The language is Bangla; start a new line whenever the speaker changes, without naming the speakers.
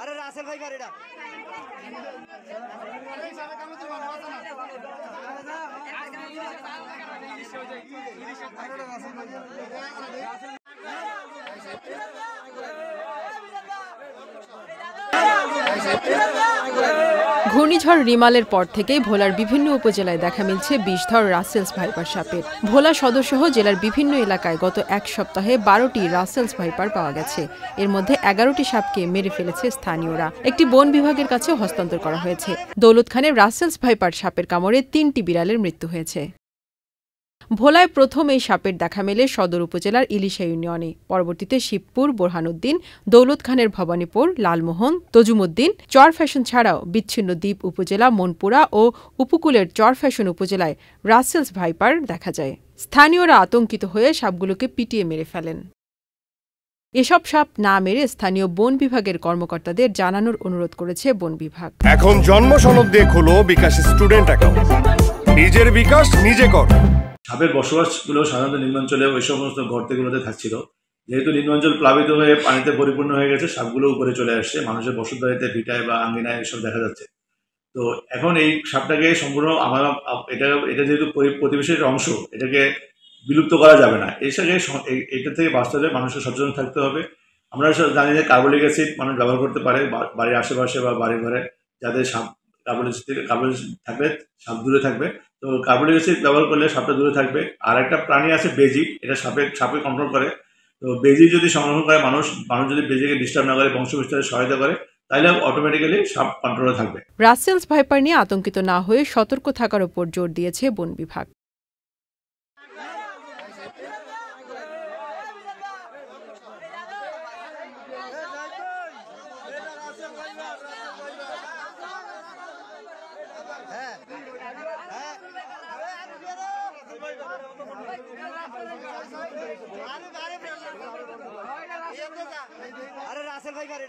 अरे रासेल भाई गाड़ी
ঘূর্ণিঝড় রিমালের পর থেকেই ভোলার বিভিন্ন উপজেলায় দেখা মিলছে বিষধর রাসেলস ভাইপার সাপের। ভোলা সদরসহ জেলার বিভিন্ন এলাকায় গত এক সপ্তাহে 12টি রাসেলস ভাইপার পাওয়া গেছে। এর মধ্যে 11টি সাপকে মেরে ফেলেছে স্থানীয়রা। একটি বন বিভাগের কাছে হস্তান্তর করা হয়েছে। দৌলতখানে রাসেলস ভাইপার সাপের কামড়ে 3টি বিড়ালের মৃত্যু হয়েছে। ভোলায় প্রথম এই সাপের দেখা মেলে সদর উপজেলার ইলিশা ইউনিয়নে। পরবর্তীতে শিবপুর, বোরহানউদ্দিন, দৌলতখানের ভবানীপুর, লালমোহন, তজুমউদ্দিন, চরফ্যাশন ছাড়াও বিচ্ছিন্ন দ্বীপ উপজেলা, মনপুরা ও উপকূলের চরফ্যাশন উপজেলায় রাসেলস ভাইপার দেখা যায়। স্থানীয়রা আতঙ্কিত হয়ে সাপগুলোকে পিটিয়ে মেরে ফেলেন। এসব সাপ না মেরে স্থানীয় বন বিভাগের কর্মকর্তাদের জানানোর অনুরোধ করেছে বন বিভাগ।
এখন জন্ম সনদ দিয়ে খোলো বিকাশ স্টুডেন্ট অ্যাকাউন্ট। নিজের বিকাশ নিজে কর।
সাপের বসবাসগুলো সাধারণত নিম্নাঞ্চলে ওই সমস্ত গর্তগুলোতে থাকছিল। যেহেতু নিম্নাঞ্চল প্লাবিত হয়ে পানিতে পরিপূর্ণ হয়ে গেছে, সাপগুলো উপরে চলে আসছে, মানুষের বসতবাড়িতে, ভিটায় বা আঙ্গিনায় এসব দেখা যাচ্ছে। তো এখন এই সাপটাকে সম্পূর্ণ এটা যেহেতু প্রতিবেশের অংশ, এটাকে বিলুপ্ত করা যাবে না। এটা থেকে বাঁচতে হলে মানুষের সচেতন থাকতে হবে। আমরা জানি যে কার্বলিক অ্যাসিড মানুষ ব্যবহার করতে পারে বাড়ির আশেপাশে বা বাড়ি ঘরে, যাতে সাপ কার্বলিক থাকলে সাপ দূরে থাকবে। তো কার্বলিক অ্যাসিড ব্যবহার করলে সাপটা দূরে থাকবে। আর একটা প্রাণী আছে বেজি, এটা সাপে কন্ট্রোল করে। তো বেজি যদি সংরক্ষণ করে মানুষ যদি বেজিকে ডিস্টার্ব না করে, বংশবিস্তারে সহায়তা করে, তাহলে অটোমেটিক্যালি সাপ কন্ট্রোলে থাকবে।
রাসেলস ভাইপার নিয়ে আতঙ্কিত না হয়ে সতর্ক থাকার উপর জোর দিয়েছে বন বিভাগ।
अरे रासेल भाई गाड़ी